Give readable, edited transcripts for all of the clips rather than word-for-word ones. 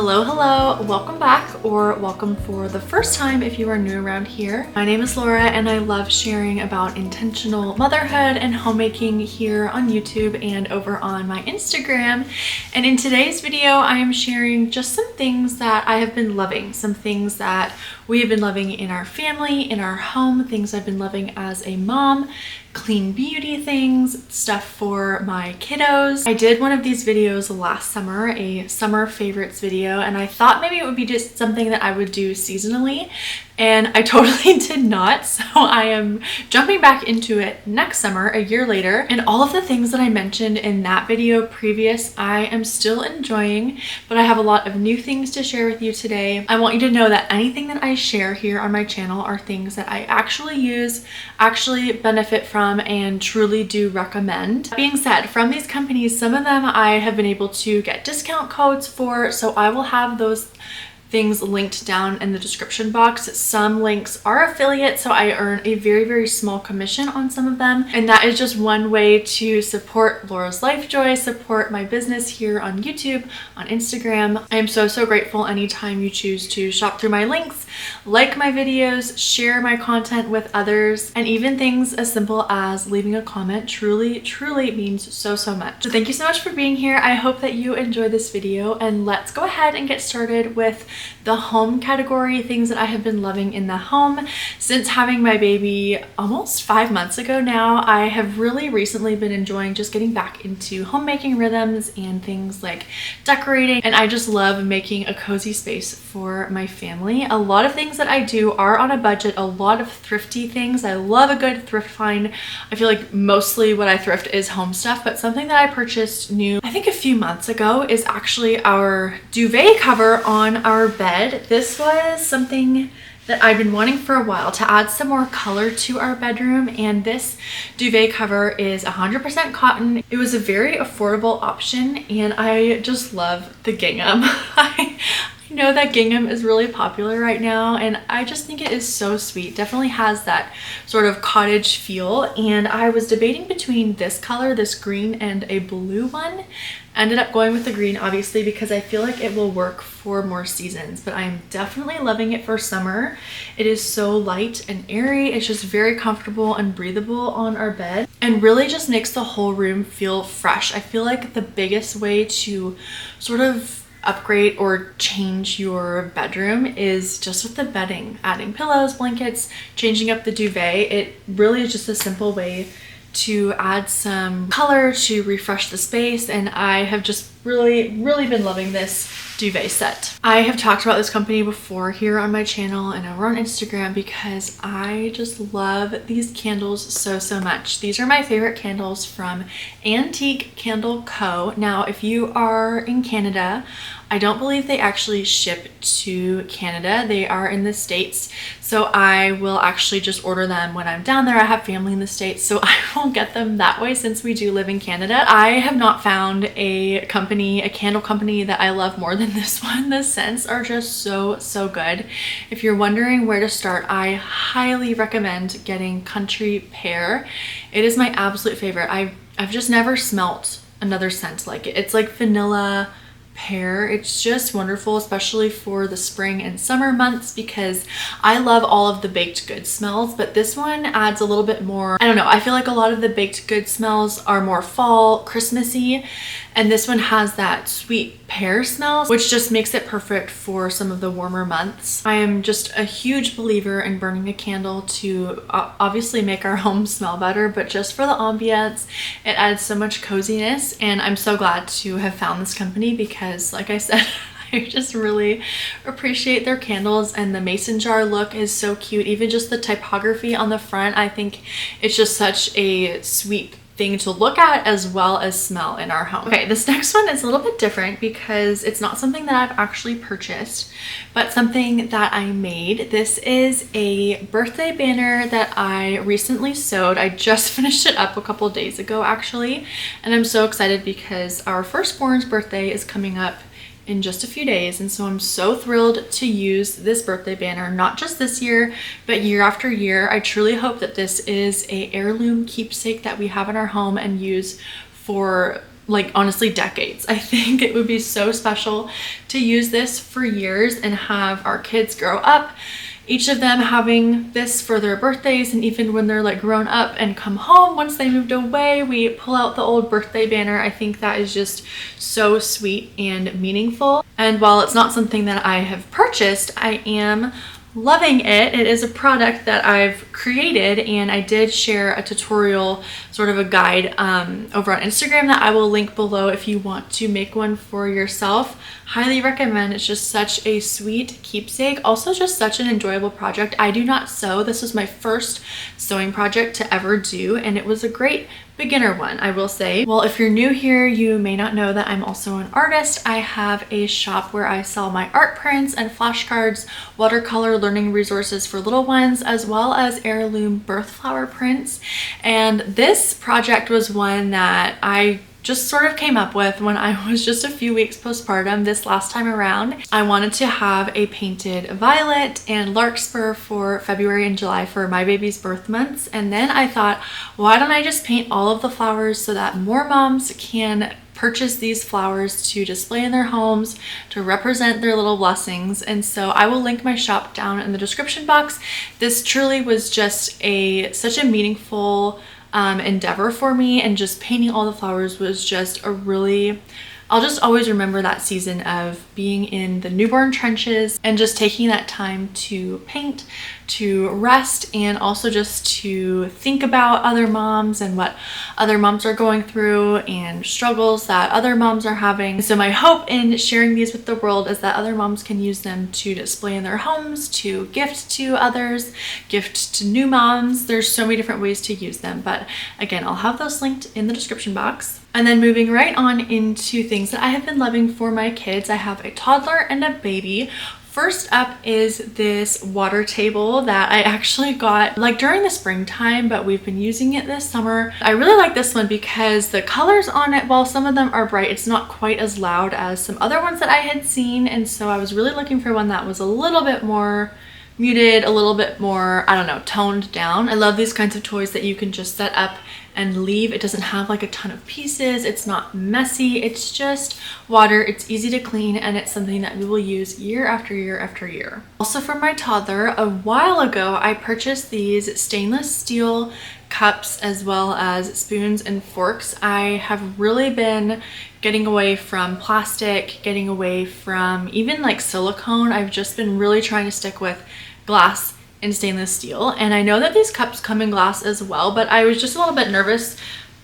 Hello, welcome back, or welcome for the first time if you are new around here. My name is Laura and I love sharing about intentional motherhood and homemaking here on YouTube and over on my Instagram. And in today's video, I am sharing just some things that I have been loving, some things that we have been loving in our family, in our home, things I've been loving as a mom, clean beauty things, stuff for my kiddos. I did one of these videos last summer, a summer favorites video, and I thought maybe it would be just something that I would do seasonally, and I totally did not. So I am jumping back into it next summer, a year later, and all of the things that I mentioned in that video previous, I am still enjoying, but I have a lot of new things to share with you today. I want you to know that anything that I share here on my channel are things that I actually use, actually benefit from, and truly do recommend. That being said, from these companies, some of them I have been able to get discount codes for, so I will have those things linked down in the description box. Some links are affiliate, so I earn a very small commission on some of them, and that is just one way to support Laura's Lifejoy, support my business here on YouTube, on Instagram. I am so grateful anytime you choose to shop through my links, like my videos, share my content with others, and even things as simple as leaving a comment truly means so much. So thank you so much for being here. I hope that you enjoyed this video, and let's go ahead and get started with the home category, things that I have been loving in the home. Since having my baby almost 5 months ago now, I have really recently been enjoying just getting back into homemaking rhythms and things like decorating, and I just love making a cozy space for my family. A lot of things that I do are on a budget, a lot of thrifty things. I love a good thrift find. I feel like mostly what I thrift is home stuff, but something that I purchased new, I think a few months ago, is actually our duvet cover on our bed. This was something that I've been wanting for a while, to add some more color to our bedroom, and this duvet cover is 100% cotton. It was a very affordable option, and I just love the gingham. I know that gingham is really popular right now, and I just think it is so sweet. Definitely has that sort of cottage feel, and I was debating between this color, this green, and a blue one. Ended up going with the green, obviously, because I feel like it will work for more seasons, but I'm definitely loving it for summer. It is so light and airy. It's just very comfortable and breathable on our bed, and really just makes the whole room feel fresh. I feel like the biggest way to sort of upgrade or change your bedroom is just with the bedding, adding pillows, blankets, changing up the duvet. It really is just a simple way to add some color, to refresh the space, and I have just really been loving this duvet set. I have talked about this company before here on my channel and over on Instagram because I just love these candles so much. These are my favorite candles from Antique Candle Co. Now, if you are in Canada, I don't believe they actually ship to Canada. They are in the States, so I will actually just order them when I'm down there. I have family in the States, so I will get them that way since we do live in Canada. I have not found a candle company that I love more than this one. The scents are just so good. If you're wondering where to start, I highly recommend getting Country Pear. It is my absolute favorite. I've just never smelt another scent like it. It's like vanilla pear. It's just wonderful, especially for the spring and summer months, because I love all of the baked goods smells, but this one adds a little bit more. I don't know, I feel like a lot of the baked goods smells are more fall, Christmassy, and this one has that sweet pear smell, which just makes it perfect for some of the warmer months. I am just a huge believer in burning a candle to obviously make our home smell better, but just for the ambiance, it adds so much coziness, and I'm so glad to have found this company because, like I said, I just really appreciate their candles, and the mason jar look is so cute. Even just the typography on the front, I think it's just such a sweet thing to look at as well as smell in our home. Okay, this next one is a little bit different because it's not something that I've actually purchased, but something that I made. This is a birthday banner that I recently sewed. I just finished it up a couple days ago actually, and I'm so excited because our firstborn's birthday is coming up in just a few days, and so I'm so thrilled to use this birthday banner, not just this year but year after year. I truly hope that this is a heirloom keepsake that we have in our home and use for like honestly decades. I think it would be so special to use this for years and have our kids grow up, each of them having this for their birthdays, and even when they're like grown up and come home, once they moved away, we pull out the old birthday banner. I think that is just so sweet and meaningful. And while it's not something that I have purchased, I am loving it. It is a product that I've created, and I did share a tutorial, sort of a guide, over on Instagram that I will link below if you want to make one for yourself. Highly recommend. It's just such a sweet keepsake. Also just such an enjoyable project. I do not sew. This was my first sewing project to ever do, and it was a great beginner one, I will say. Well, if you're new here, you may not know that I'm also an artist. I have a shop where I sell my art prints and flashcards, watercolor learning resources for little ones, as well as heirloom birth flower prints. And this project was one that I just sort of came up with when I was just a few weeks postpartum this last time around. I wanted to have a painted violet and larkspur for February and July for my baby's birth months. And then I thought, why don't I just paint all of the flowers so that more moms can purchase these flowers to display in their homes to represent their little blessings. And so I will link my shop down in the description box. This truly was just such a meaningful endeavor for me, and just painting all the flowers was just a really, I'll just always remember that season of being in the newborn trenches and just taking that time to paint, to rest, and also just to think about other moms and what other moms are going through and struggles that other moms are having. So my hope in sharing these with the world is that other moms can use them to display in their homes, to gift to others, gift to new moms. There's so many different ways to use them, but again, I'll have those linked in the description box. And then moving right on into things that I have been loving for my kids. I have a toddler and a baby. First up is this water table that I actually got like during the springtime, but we've been using it this summer. I really like this one because the colors on it, while some of them are bright, it's not quite as loud as some other ones that I had seen. And so I was really looking for one that was a little bit more muted, a little bit more, I don't know, toned down. I love these kinds of toys that you can just set up and leave. It doesn't have like a ton of pieces. It's not messy. It's just water. It's easy to clean, and it's something that we will use year after year after year. Also for my toddler, a while ago, I purchased these stainless steel cups as well as spoons and forks. I have really been getting away from plastic, getting away from even like silicone. I've just been really trying to stick with glass and stainless steel, and I know that these cups come in glass as well, but I was just a little bit nervous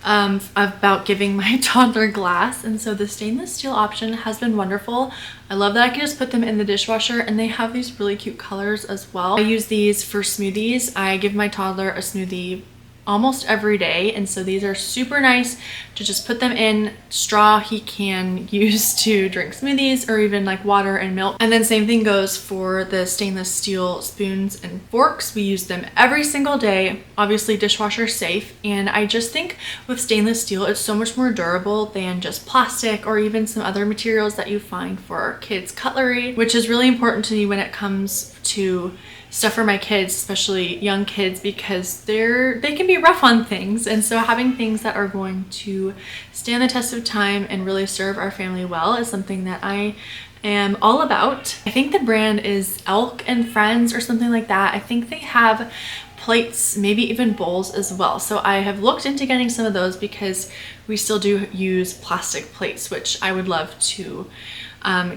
about giving my toddler glass, and so the stainless steel option has been wonderful. I love that I can just put them in the dishwasher, and they have these really cute colors as well. I use these for smoothies. I give my toddler a smoothie almost every day, and so these are super nice to just put them in. Straw he can use to drink smoothies, or even like water and milk. And then same thing goes for the stainless steel spoons and forks. We use them every single day, obviously dishwasher safe, and I just think with stainless steel it's so much more durable than just plastic or even some other materials that you find for kids cutlery, which is really important to me when it comes to stuff for my kids, especially young kids, because they can be rough on things. And so having things that are going to stand the test of time and really serve our family well is something that I am all about. I think the brand is Elk and Friends or something like that. I think they have plates, maybe even bowls as well. So I have looked into getting some of those because we still do use plastic plates, which I would love to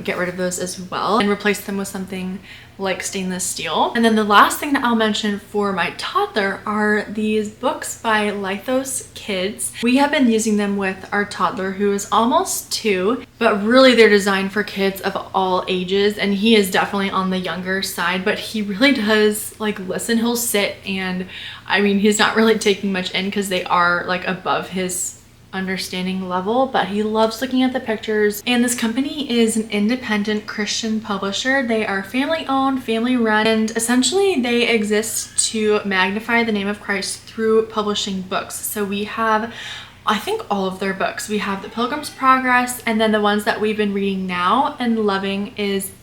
get rid of those as well and replace them with something like stainless steel. And then the last thing that I'll mention for my toddler are these books by Lifejoy Kids. We have been using them with our toddler, who is almost 2, but really they're designed for kids of all ages, and he is definitely on the younger side, but he really does like listen. He'll sit, and I mean, he's not really taking much in because they are like above his understanding level, but he loves looking at the pictures. And this company is an independent Christian publisher. They are family owned, family run, and essentially they exist to magnify the name of Christ through publishing books. So we have, I think, all of their books. We have The Pilgrim's Progress, and then the ones that we've been reading now and loving is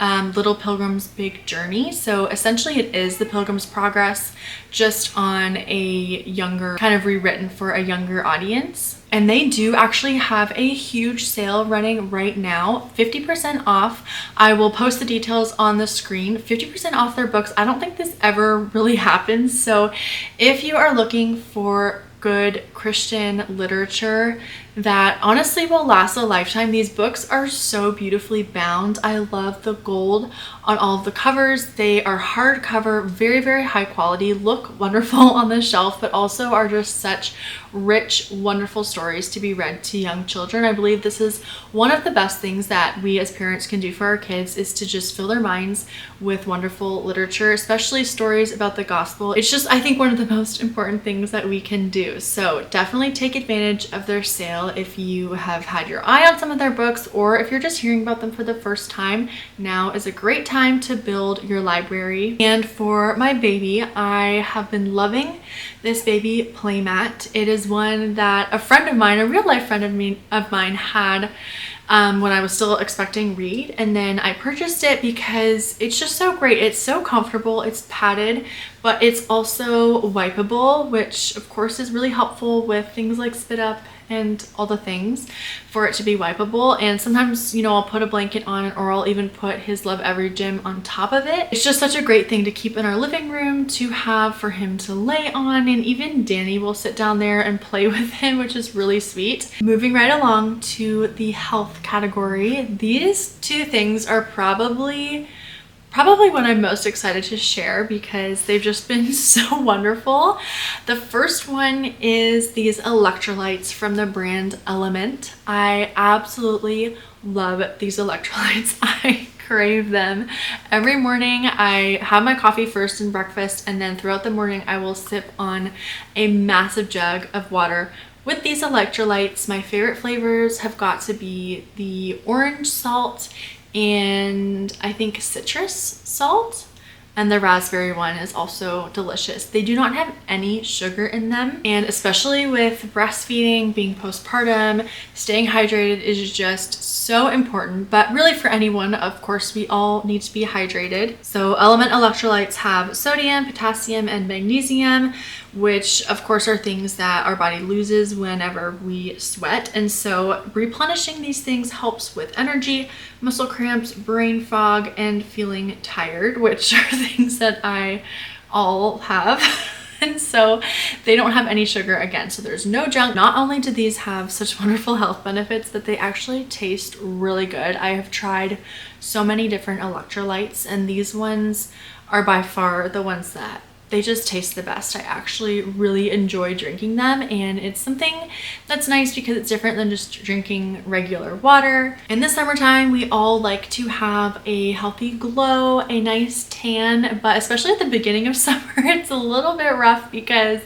Little Pilgrim's Big Journey. So essentially it is the Pilgrim's Progress, just on a younger, kind of rewritten for a younger audience. And they do actually have a huge sale running right now, 50% off. I will post the details on the screen. 50% off their books. I don't think this ever really happens. So if you are looking for good Christian literature that honestly will last a lifetime, these books are so beautifully bound. I love the gold on all of the covers. They are hardcover, very, very high quality, look wonderful on the shelf, but also are just such rich, wonderful stories to be read to young children. I believe this is one of the best things that we as parents can do for our kids, is to just fill their minds with wonderful literature, especially stories about the gospel. It's just, I think, one of the most important things that we can do. So definitely take advantage of their sale if you have had your eye on some of their books, or if you're just hearing about them for the first time. Now is a great time to build your library. And for my baby, I have been loving this baby playmat. It is one that a friend of mine, a real life friend of mine had when I was still expecting Reed, and then I purchased it because it's just so great. It's so comfortable, it's padded, but it's also wipeable, which of course is really helpful with things like spit up and all the things, for it to be wipeable. And sometimes, you know, I'll put a blanket on it, or I'll even put his Love Every Gym on top of it. It's just such a great thing to keep in our living room, to have for him to lay on, and even Danny will sit down there and play with him, which is really sweet. Moving right along to the health category, these two things are probably what I'm most excited to share, because they've just been so wonderful. The first one is these electrolytes from the brand Element. I absolutely love these electrolytes. I crave them. Every morning I have my coffee first and breakfast, and then throughout the morning I will sip on a massive jug of water with these electrolytes. My favorite flavors have got to be the orange salt and I think citrus salt, and the raspberry one is also delicious. They do not have any sugar in them, and especially with breastfeeding, being postpartum, staying hydrated is just so important. But really for anyone, of course, we all need to be hydrated. So Element electrolytes have sodium, potassium, and magnesium, which of course are things that our body loses whenever we sweat. And so replenishing these things helps with energy, muscle cramps, brain fog, and feeling tired, which are things that I all have. And so they don't have any sugar again, so there's no junk. Not only do these have such wonderful health benefits, that they actually taste really good. I have tried so many different electrolytes, and these ones are by far the ones that they just taste the best. I actually really enjoy drinking them, and it's something that's nice because it's different than just drinking regular water. In the summertime, we all like to have a healthy glow, a nice tan, but especially at the beginning of summer, it's a little bit rough because,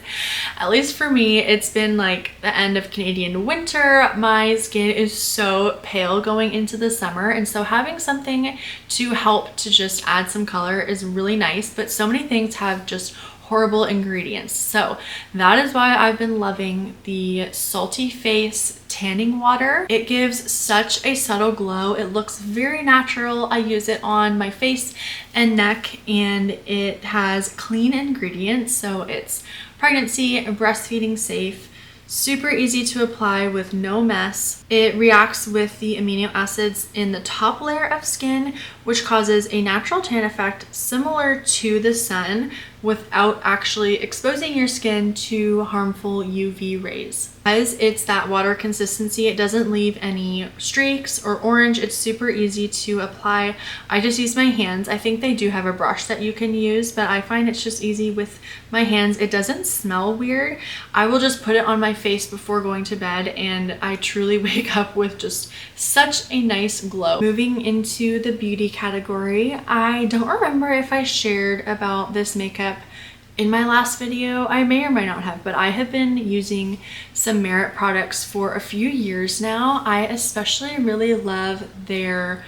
at least for me, it's been like the end of Canadian winter. My skin is so pale going into the summer, and so having something to help to just add some color is really nice, but so many things have just horrible ingredients. So that is why I've been loving the Salty Face tanning water. It gives such a subtle glow. It looks very natural. I use it on my face and neck, and it has clean ingredients, so it's pregnancy and breastfeeding safe. Super easy to apply with no mess. It reacts with the amino acids in the top layer of skin, which causes a natural tan effect similar to the sun without actually exposing your skin to harmful UV rays. Because it's that water consistency, it doesn't leave any streaks or orange. It's super easy to apply. I just use my hands. I think they do have a brush that you can use, but I find it's just easy with my hands. It doesn't smell weird. I will just put it on my face before going to bed, and I truly wake up with just such a nice glow. Moving into the beauty category, I don't remember if I shared about this makeup in my last video. I may or may not have, but I have been using some Merit products for a few years now. I especially really love their,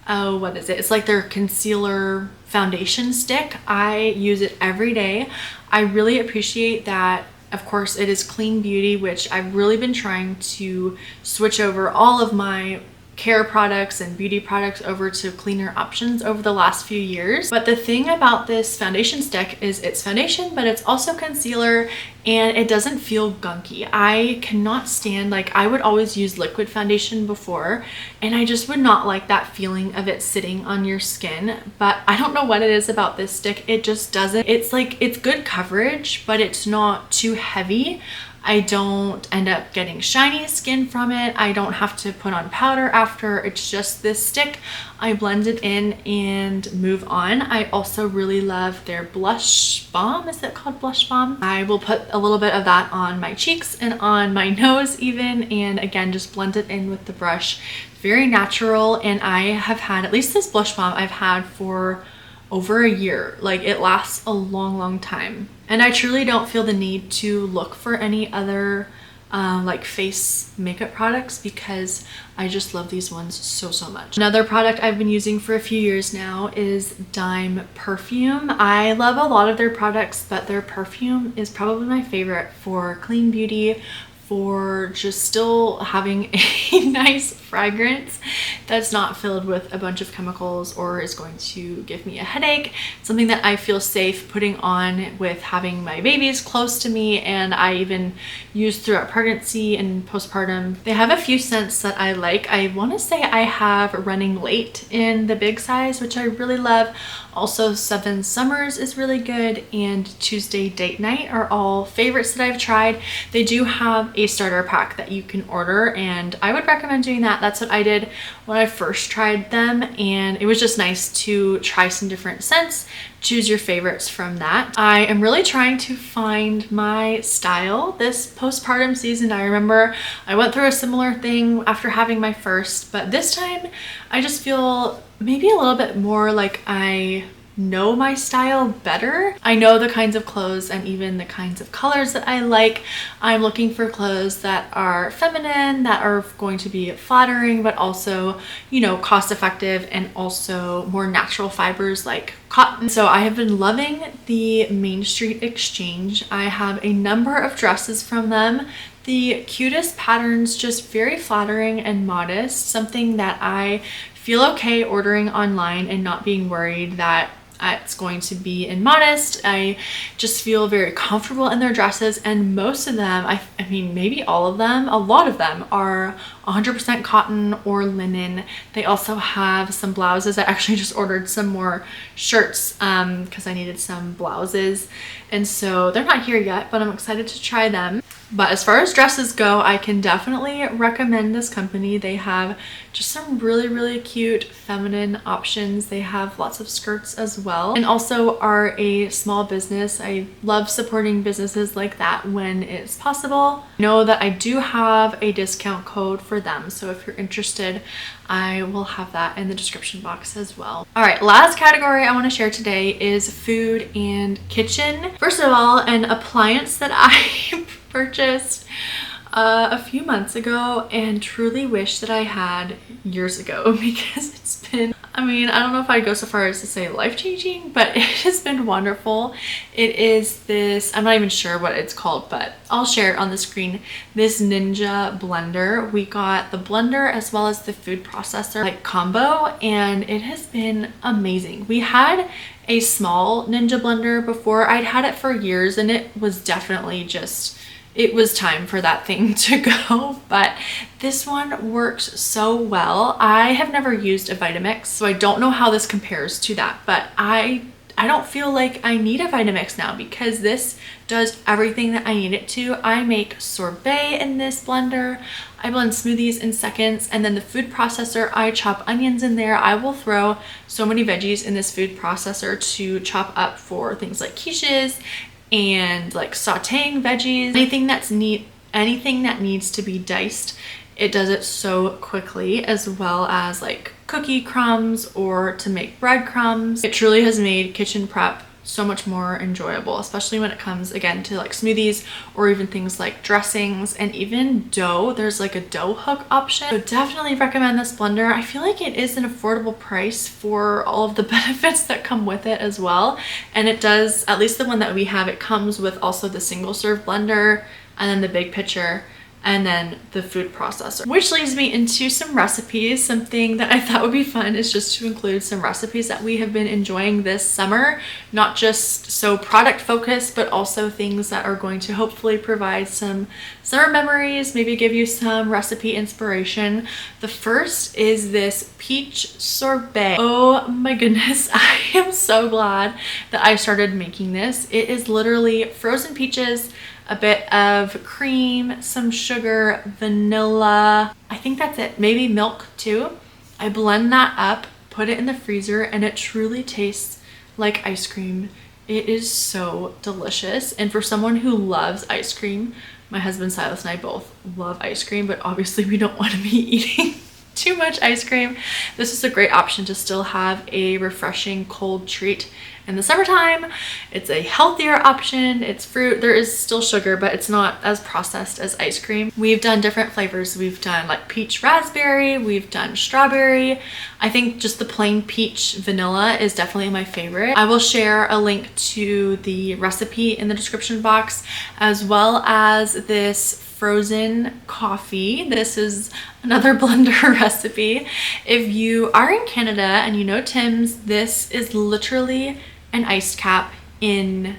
what is it? It's like their concealer foundation stick. I use it every day. I really appreciate that. Of course, it is clean beauty, which I've really been trying to switch over all of my care products and beauty products over to cleaner options over the last few years. But the thing about this foundation stick is it's foundation, but it's also concealer, and it doesn't feel gunky. I cannot stand, like, I would always use liquid foundation before, and I just would not like that feeling of it sitting on your skin. But I don't know what it is about this stick. It just doesn't. It's like, it's good coverage, but it's not too heavy. I don't end up getting shiny skin from it. I don't have to put on powder after. It's just this stick. I blend it in and move on. I also really love their blush balm. Is it called blush balm? I will put a little bit of that on my cheeks and on my nose even, and again, just blend it in with the brush. Very natural, and I have had, at least this blush balm I've had for over a year. Like, it lasts a long time, and I truly don't feel the need to look for any other like face makeup products because I just love these ones so much. Another product I've been using for a few years now is Dime perfume. I love a lot of their products, but their perfume is probably my favorite for clean beauty, for just still having a nice fragrance that's not filled with a bunch of chemicals or is going to give me a headache. Something that I feel safe putting on with having my babies close to me, and I even use throughout pregnancy and postpartum. They have a few scents that I like. I want to say I have Running Late in the big size, which I really love. Also, Seven Summers is really good, and Tuesday Date Night are all favorites that I've tried. They do have a starter pack that you can order, and I would recommend doing that. That's what I did when I first tried them, and it was just nice to try some different scents, choose your favorites from that. I am really trying to find my style this postpartum season. I remember I went through a similar thing after having my first, but this time I just feel maybe a little bit more like I know my style better. I know the kinds of clothes and even the kinds of colors that I like. I'm looking for clothes that are feminine, that are going to be flattering, but also, you know, cost effective, and also more natural fibers like cotton. So I have been loving the Main Street Exchange. I have a number of dresses from them. The cutest patterns, just very flattering and modest, something that I feel okay ordering online and not being worried that it's going to be immodest. I just feel very comfortable in their dresses, and most of them, I mean maybe all of them, a lot of them are 100% cotton or linen. They also have some blouses. I actually just ordered some more shirts because I needed some blouses, and so they're not here yet, but I'm excited to try them. But as far as dresses go, I can definitely recommend this company. They have just some really cute feminine options. They have lots of skirts as well, and also are a small business. I love supporting businesses like that when it's possible. Know that I do have a discount code for them, so if you're interested, I will have that in the description box as well. All right, last category I want to share today is food and kitchen. First of all, an appliance that I purchased a few months ago and truly wish that I had years ago, because it's been, I mean, I don't know if I'd go so far as to say life-changing, but it has been wonderful. It is this, I'm not even sure what it's called, but I'll share it on the screen. This Ninja blender. We got the blender as well as the food processor like combo, and it has been amazing. We had a small Ninja blender before. I'd had it for years, and it was definitely just, it was time for that thing to go, but this one works so well. I have never used a Vitamix, so I don't know how this compares to that, but I don't feel like I need a Vitamix now because this does everything that I need it to. I make sorbet in this blender. I blend smoothies in seconds, and then the food processor, I chop onions in there. I will throw so many veggies in this food processor to chop up for things like quiches and like sauteing veggies, anything that needs to be diced. It does it so quickly, as well as like cookie crumbs or to make breadcrumbs. It truly has made kitchen prep so much more enjoyable, especially when it comes again to like smoothies or even things like dressings and even dough. There's like a dough hook option. So definitely recommend this blender. I feel like it is an affordable price for all of the benefits that come with it as well. And it does, at least the one that we have, it comes with also the single serve blender and then the big pitcher and then the food processor. Which leads me into some recipes. Something that I thought would be fun is just to include some recipes that we have been enjoying this summer, not just so product focused, but also things that are going to hopefully provide some summer memories, maybe give you some recipe inspiration. The first is this peach sorbet. Oh my goodness, I am so glad that I started making this. It is literally frozen peaches, a bit of cream, some sugar, vanilla. I think that's it. Maybe milk too. I blend that up, put it in the freezer, and it truly tastes like ice cream. It is so delicious. And for someone who loves ice cream, my husband Silas and I both love ice cream, but obviously we don't want to be eating too much ice cream. This is a great option to still have a refreshing cold treat in the summertime. It's a healthier option. It's fruit. There is still sugar, but it's not as processed as ice cream. We've done different flavors. We've done like peach raspberry. We've done strawberry. I think just the plain peach vanilla is definitely my favorite. I will share a link to the recipe in the description box, as well as this frozen coffee. This is another blender recipe. If you are in Canada and you know Tim's, this is literally an iced cap in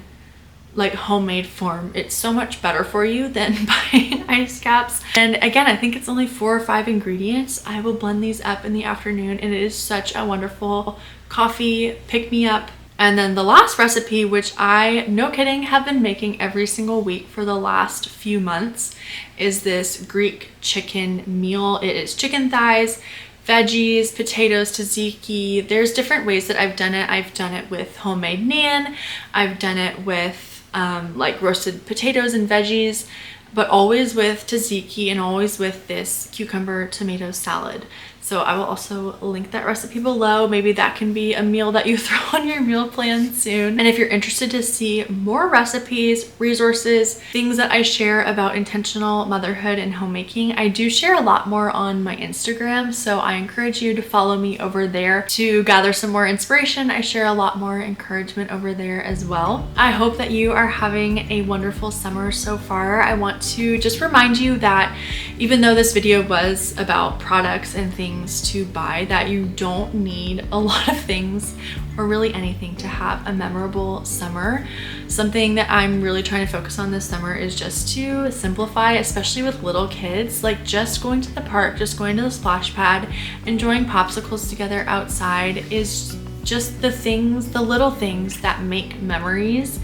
like homemade form. It's so much better for you than buying ice caps. And again, I think it's only 4 or 5 ingredients. I will blend these up in the afternoon, and it is such a wonderful coffee pick-me-up. And then the last recipe, which I, no kidding, have been making every single week for the last few months, is this Greek chicken meal. It is chicken thighs, veggies, potatoes, tzatziki. There's different ways that I've done it. I've done it with homemade naan. I've done it with like roasted potatoes and veggies, but always with tzatziki and always with this cucumber tomato salad. So I will also link that recipe below. Maybe that can be a meal that you throw on your meal plan soon. And if you're interested to see more recipes, resources, things that I share about intentional motherhood and homemaking, I do share a lot more on my Instagram. So I encourage you to follow me over there to gather some more inspiration. I share a lot more encouragement over there as well. I hope that you are having a wonderful summer so far. I want to just remind you that even though this video was about products and things to buy, that you don't need a lot of things or really anything to have a memorable summer. Something that I'm really trying to focus on this summer is just to simplify, especially with little kids, like just going to the park, just going to the splash pad, enjoying popsicles together outside is just the things, the little things that make memories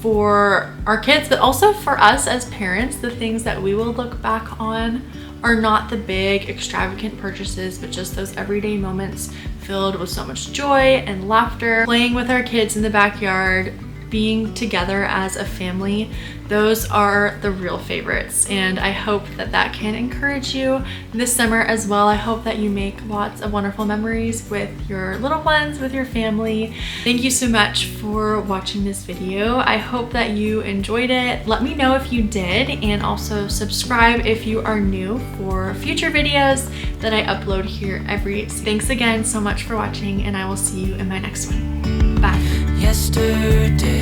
for our kids, but also for us as parents. The things that we will look back on are not the big extravagant purchases, but just those everyday moments filled with so much joy and laughter, playing with our kids in the backyard, being together as a family. Those are the real favorites, and I hope that that can encourage you this summer as well. I hope that you make lots of wonderful memories with your little ones, with your family. Thank you so much for watching this video. I hope that you enjoyed it. Let me know if you did, and also subscribe if you are new for future videos that I upload here every. Thanks again so much for watching, and I will see you in my next one. Bye. Yesterday